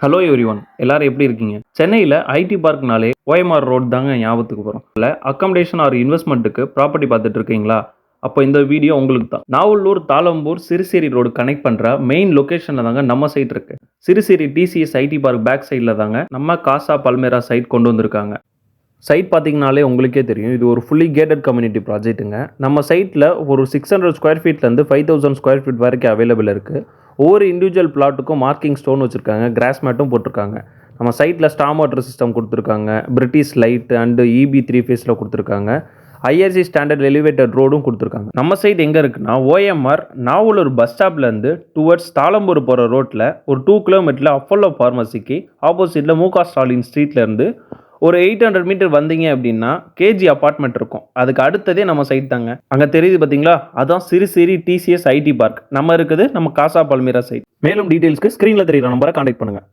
Hello everyone, எல்லாரும் எப்படி இருக்கீங்க? சென்னையில் ஐடி பார்க்னாலே ஓஎம்ஆர் ரோட் தாங்க ஞாபகத்துக்கு வரும். இல்லை அக்கமடேஷன் ஆர் இன்வெஸ்ட்மெண்ட்டுக்கு ப்ராப்பர்ட்டி பார்த்துட்டு இருக்கீங்களா? அப்போ இந்த வீடியோ உங்களுக்கு தான். நாவலூர் தாளம்பூர் சிறுசேரி ரோடு கனெக்ட் பண்ணுற மெயின் லொக்கேஷனில் தாங்க நம்ம சைட் இருக்கு. Siruseri TCS IT park back சைடில் தாங்க நம்ம காசா பல்மேரா சைட் கொண்டு வந்திருக்காங்க. சைட் பார்த்தீங்கனாலே உங்களுக்கே தெரியும், இது ஒரு ஃபுல்லி கேட்டட் கம்யூனிட்டி ப்ராஜெக்ட்டுங்க. நம்ம சைட்டில் ஒரு 600 ஸ்கொயர் ஃபீட்லேருந்து 5000 ஸ்கொயர் ஃபீட் வரைக்கும் அவைலபிள் இருக்குது. ஒவ்வொரு இண்டிவிஜுவல் பிளாட்டுக்கும் மார்க்கிங் ஸ்டோன் வச்சுருக்காங்க, கிராஸ் மேட்டும் போட்டிருக்காங்க. நம்ம சைட்டில் ஸ்டாம் வாட்டர் சிஸ்டம் கொடுத்துருக்காங்க, பிரிட்டிஷ் லைட் அண்டு EB 3 ஃபேஸில் கொடுத்துருக்காங்க. IRC ஸ்டாண்டர்ட் எலிவேட்டட் ரோடும் கொடுத்துருக்காங்க. நம்ம சைட் எங்கே இருக்குன்னா, OMR நாவலூர் பஸ் ஸ்டாப்லேருந்து டுவர்ட்ஸ் தாளம்பூர் போகிற ரோட்டில் ஒரு 2 கிலோமீட்டரில் அப்போலோ ஃபார்மசிக்கு ஆப்போசிட்டில் MK ஸ்டாலின் ஸ்ட்ரீட்லேருந்து ஒரு 800 மீட்டர் வந்தீங்க அப்படின்னா KG அப்பார்ட்மெண்ட் இருக்கும். அதுக்கு அடுத்ததே நம்ம சைட் தாங்க. அங்கே தெரியுது பார்த்தீங்களா, அதான் சிறுசேரி டிசிஎஸ் ஐடி பார்க். நம்ம இருக்குது நம்ம காசா பல்மேரா சைட். மேலும் டீட்டெயில்ஸ்க்கு ஸ்க்ரீனில் தெரியுற நம்பரை கான்டாக்ட் பண்ணுங்கள்.